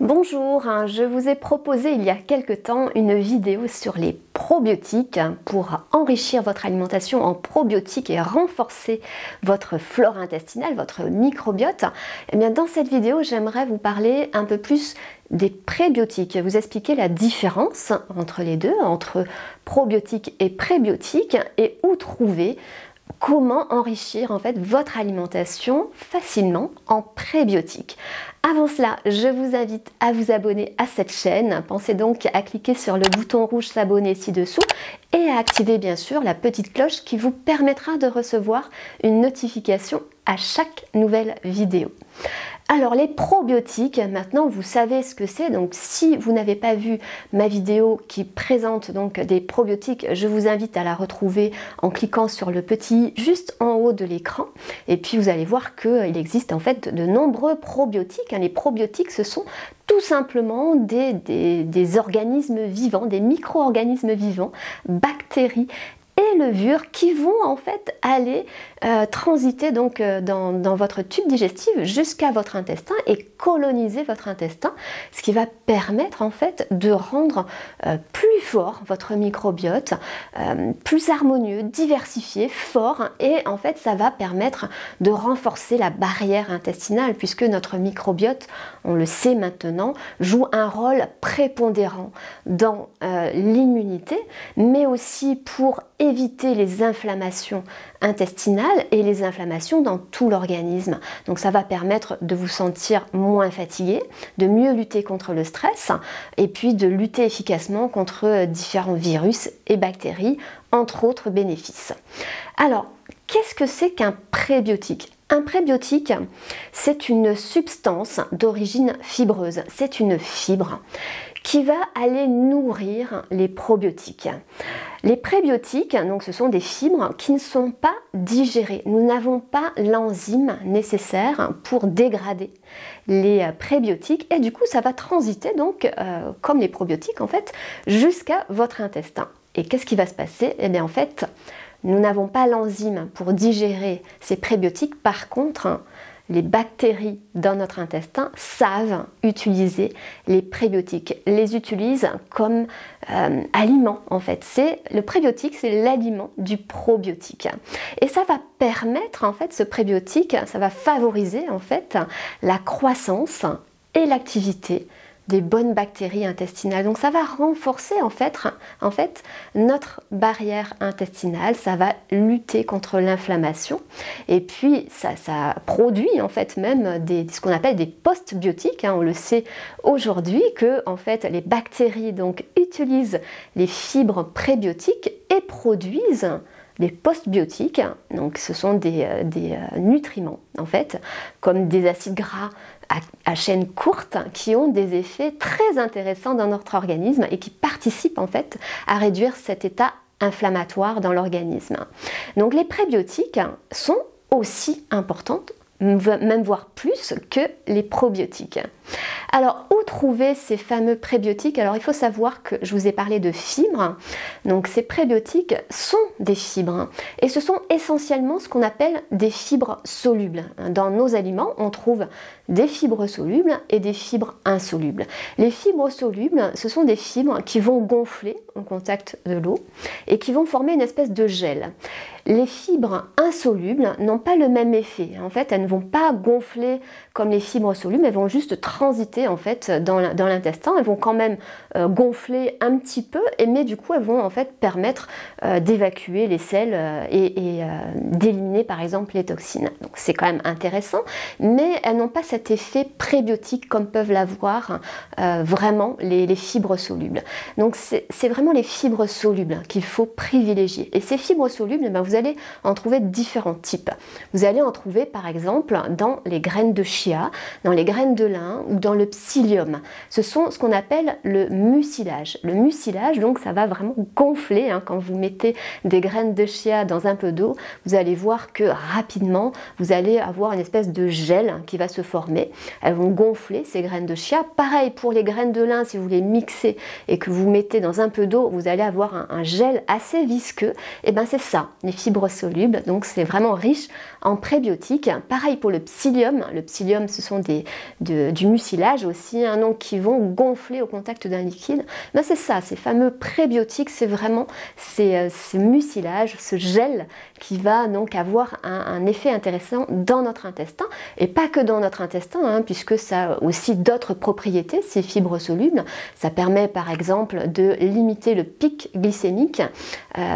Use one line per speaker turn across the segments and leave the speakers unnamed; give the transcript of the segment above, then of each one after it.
Bonjour, je vous ai proposé il y a quelque temps une vidéo sur les probiotiques pour enrichir votre alimentation en probiotiques et renforcer votre flore intestinale, votre microbiote. Et bien, dans cette vidéo, j'aimerais vous parler un peu plus des prébiotiques, vous expliquer la différence entre les deux, entre probiotiques et prébiotiques, et où trouver comment enrichir en fait votre alimentation facilement en prébiotiques. Avant cela, je vous invite à vous abonner à cette chaîne. Pensez donc à cliquer sur le bouton rouge s'abonner ci-dessous et à activer bien sûr la petite cloche qui vous permettra de recevoir une notification à chaque nouvelle vidéo. Alors les probiotiques, maintenant vous savez ce que c'est, donc si vous n'avez pas vu ma vidéo qui présente donc des probiotiques, je vous invite à la retrouver en cliquant sur le petit juste en haut de l'écran et puis vous allez voir qu'il existe en fait de nombreux probiotiques. Les probiotiques, ce sont tout simplement des organismes vivants, des micro-organismes vivants, bactéries et levures qui vont en fait aller transiter donc dans votre tube digestif jusqu'à votre intestin et coloniser votre intestin, ce qui va permettre en fait de rendre plus fort votre microbiote, plus harmonieux, diversifié, fort, et en fait ça va permettre de renforcer la barrière intestinale puisque notre microbiote, on le sait maintenant, joue un rôle prépondérant dans l'immunité, mais aussi pour éviter les inflammations intestinales et les inflammations dans tout l'organisme. Donc ça va permettre de vous sentir moins fatigué, de mieux lutter contre le stress et puis de lutter efficacement contre différents virus et bactéries, entre autres bénéfices. Alors, qu'est-ce que c'est qu'un prébiotique ? Un prébiotique, c'est une substance d'origine fibreuse, c'est une fibre qui va aller nourrir les probiotiques. Les prébiotiques, donc ce sont des fibres qui ne sont pas digérées. Nous n'avons pas l'enzyme nécessaire pour dégrader les prébiotiques et du coup ça va transiter donc comme les probiotiques en fait jusqu'à votre intestin. Et qu'est-ce qui va se passer? Eh bien en fait, nous n'avons pas l'enzyme pour digérer ces prébiotiques. Par contre, les bactéries dans notre intestin savent utiliser les prébiotiques, les utilisent comme aliment en fait. Le prébiotique, c'est l'aliment du probiotique. Et ça va permettre en fait, ce prébiotique, ça va favoriser en fait la croissance et l'activité des bonnes bactéries intestinales. Donc ça va renforcer en fait notre barrière intestinale, ça va lutter contre l'inflammation et puis ça produit en fait même ce qu'on appelle des postbiotiques. On le sait aujourd'hui que en fait les bactéries donc utilisent les fibres prébiotiques et produisent des postbiotiques, donc ce sont des nutriments en fait, comme des acides gras à chaîne courte qui ont des effets très intéressants dans notre organisme et qui participent en fait à réduire cet état inflammatoire dans l'organisme. Donc les prébiotiques sont aussi importantes, même voire plus que les probiotiques. Alors, où trouver ces fameux prébiotiques? Alors, il faut savoir que je vous ai parlé de fibres. Donc, ces prébiotiques sont des fibres et ce sont essentiellement ce qu'on appelle des fibres solubles. Dans nos aliments, on trouve des fibres solubles et des fibres insolubles. Les fibres solubles, ce sont des fibres qui vont gonfler au contact de l'eau et qui vont former une espèce de gel. Les fibres insolubles n'ont pas le même effet. En fait, elles ne vont pas gonfler comme les fibres solubles, elles vont juste transiter en fait dans l'intestin. Elles vont quand même gonfler un petit peu, mais du coup, elles vont en fait permettre d'évacuer les selles et d'éliminer par exemple les toxines. Donc c'est quand même intéressant, mais elles n'ont pas cet effet prébiotique comme peuvent l'avoir vraiment les fibres solubles. Donc c'est vraiment les fibres solubles qu'il faut privilégier. Et ces fibres solubles, vous allez en trouver différents types. Vous allez en trouver par exemple dans les graines de chia, dans les graines de lin ou dans le psyllium. Ce sont ce qu'on appelle le mucilage. Le mucilage, donc ça va vraiment gonfler. Quand vous mettez des graines de chia dans un peu d'eau, vous allez voir que rapidement, vous allez avoir une espèce de gel qui va se former. Elles vont gonfler ces graines de chia. Pareil pour les graines de lin, si vous les mixez et que vous mettez dans un peu d'eau, vous allez avoir un gel assez visqueux. Et bien c'est ça, les fibres solubles, donc c'est vraiment riche en prébiotiques. Pareil pour le psyllium. Le psyllium, ce sont du mucilage aussi, hein, donc qui vont gonfler au contact d'un liquide. Ben c'est ça, ces fameux prébiotiques, c'est vraiment ces mucilages, ce gel qui va donc avoir un effet intéressant dans notre intestin, et pas que dans notre intestin, hein, puisque ça a aussi d'autres propriétés, ces fibres solubles. Ça permet par exemple de limiter le pic glycémique.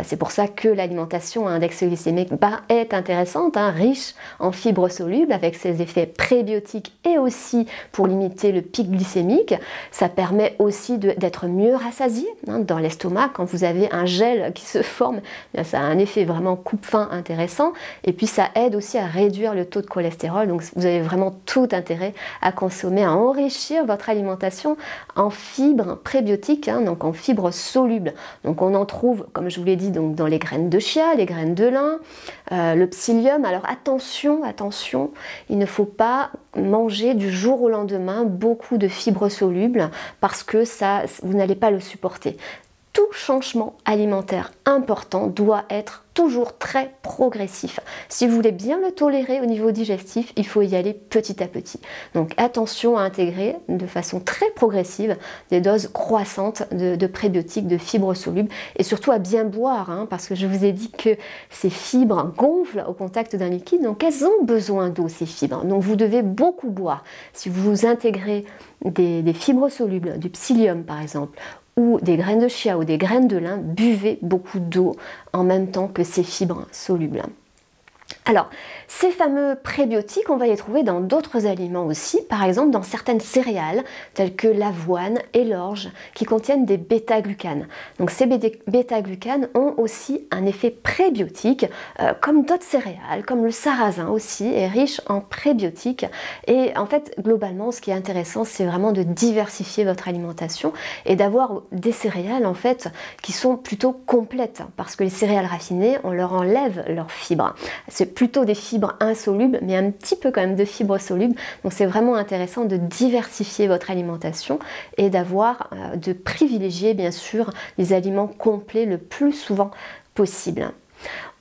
C'est pour ça que l'alimentation à index glycémique bas est intéressante, hein, riche en fibres solubles avec ses effets prébiotiques et aussi pour limiter le pic glycémique. Ça permet aussi d'être mieux rassasié, hein, dans l'estomac. Quand vous avez un gel qui se forme, bien, ça a un effet vraiment coupe-faim intéressant, et puis ça aide aussi à réduire le taux de cholestérol. Donc vous avez vraiment tout intérêt à consommer, à enrichir votre alimentation en fibres prébiotiques, hein, donc en fibres solubles. Donc on en trouve, comme je vous l'ai dit, donc dans les graines de chia, les graines de lin, le psyllium. Alors attention, attention, il ne faut pas manger du jour au lendemain beaucoup de fibres solubles parce que ça, vous n'allez pas le supporter. Tout changement alimentaire important doit être toujours très progressif. Si vous voulez bien le tolérer au niveau digestif, il faut y aller petit à petit. Donc attention à intégrer de façon très progressive des doses croissantes de prébiotiques, de fibres solubles, et surtout à bien boire, hein, parce que je vous ai dit que ces fibres gonflent au contact d'un liquide, donc elles ont besoin d'eau, ces fibres. Donc vous devez beaucoup boire. Si vous intégrez des fibres solubles, du psyllium par exemple, ou des graines de chia ou des graines de lin, buvez beaucoup d'eau en même temps que ces fibres solubles. Alors, ces fameux prébiotiques, on va les trouver dans d'autres aliments aussi, par exemple dans certaines céréales, telles que l'avoine et l'orge, qui contiennent des bêta-glucanes. Donc ces bêta-glucanes ont aussi un effet prébiotique, comme d'autres céréales, comme le sarrasin aussi, est riche en prébiotiques. Et en fait, globalement, ce qui est intéressant, c'est vraiment de diversifier votre alimentation et d'avoir des céréales, en fait, qui sont plutôt complètes, parce que les céréales raffinées, on leur enlève leurs fibres. C'est plutôt des fibres insolubles, mais un petit peu quand même de fibres solubles. Donc c'est vraiment intéressant de diversifier votre alimentation et de privilégier bien sûr les aliments complets le plus souvent possible.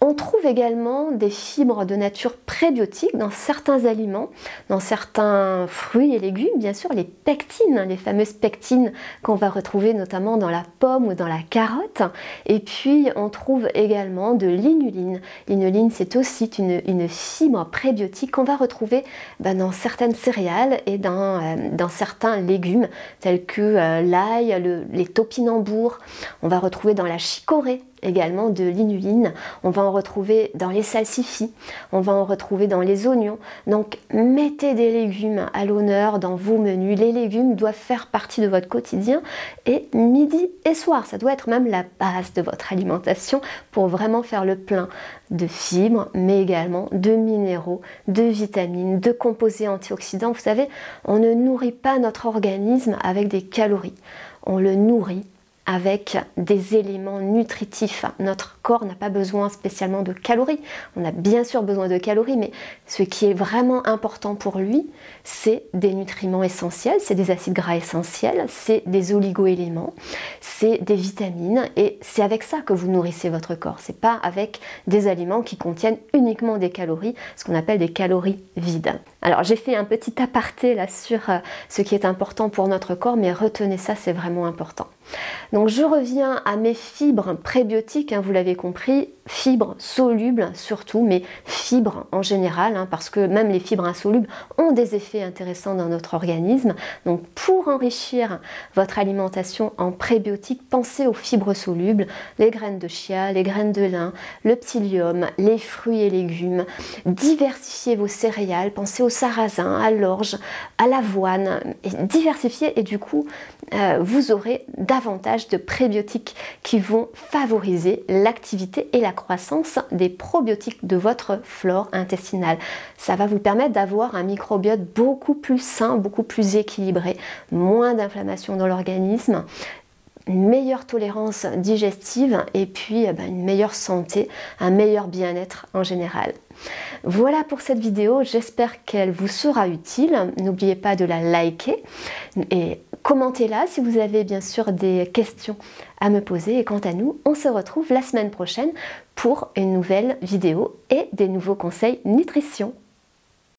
On trouve également des fibres de nature prébiotique dans certains aliments, dans certains fruits et légumes, bien sûr, les pectines, les fameuses pectines qu'on va retrouver notamment dans la pomme ou dans la carotte. Et puis on trouve également de l'inuline. L'inuline, c'est aussi une fibre prébiotique qu'on va retrouver dans certaines céréales et dans certains légumes, tels que l'ail, les topinambours. On va retrouver dans la chicorée également de l'inuline, on va en retrouver dans les salsifis, on va en retrouver dans les oignons. Donc mettez des légumes à l'honneur dans vos menus. Les légumes doivent faire partie de votre quotidien, et midi et soir, ça doit être même la base de votre alimentation pour vraiment faire le plein de fibres, mais également de minéraux, de vitamines, de composés antioxydants. Vous savez, on ne nourrit pas notre organisme avec des calories, on le nourrit avec des éléments nutritifs. Notre corps n'a pas besoin spécialement de calories. On a bien sûr besoin de calories, mais ce qui est vraiment important pour lui, c'est des nutriments essentiels, c'est des acides gras essentiels, c'est des oligo-éléments, c'est des vitamines, et c'est avec ça que vous nourrissez votre corps. C'est pas avec des aliments qui contiennent uniquement des calories, ce qu'on appelle des calories vides. Alors j'ai fait un petit aparté là sur ce qui est important pour notre corps, mais retenez ça, c'est vraiment important. Donc je reviens à mes fibres prébiotiques, hein, vous l'avez compris, fibres solubles surtout, mais fibres en général, hein, parce que même les fibres insolubles ont des effets intéressants dans notre organisme. Donc pour enrichir votre alimentation en prébiotiques, pensez aux fibres solubles, les graines de chia, les graines de lin, le psyllium, les fruits et légumes. Diversifiez vos céréales, pensez au sarrasin, à l'orge, à l'avoine, et diversifiez, et du coup vous aurez davantage de prébiotiques qui vont favoriser l'activité et la croissance des probiotiques de votre flore intestinale. Ça va vous permettre d'avoir un microbiote beaucoup plus sain, beaucoup plus équilibré, moins d'inflammation dans l'organisme, une meilleure tolérance digestive et puis une meilleure santé, un meilleur bien-être en général. Voilà pour cette vidéo, j'espère qu'elle vous sera utile. N'oubliez pas de la liker et commentez-la si vous avez bien sûr des questions à me poser. Et quant à nous, on se retrouve la semaine prochaine pour une nouvelle vidéo et des nouveaux conseils nutrition.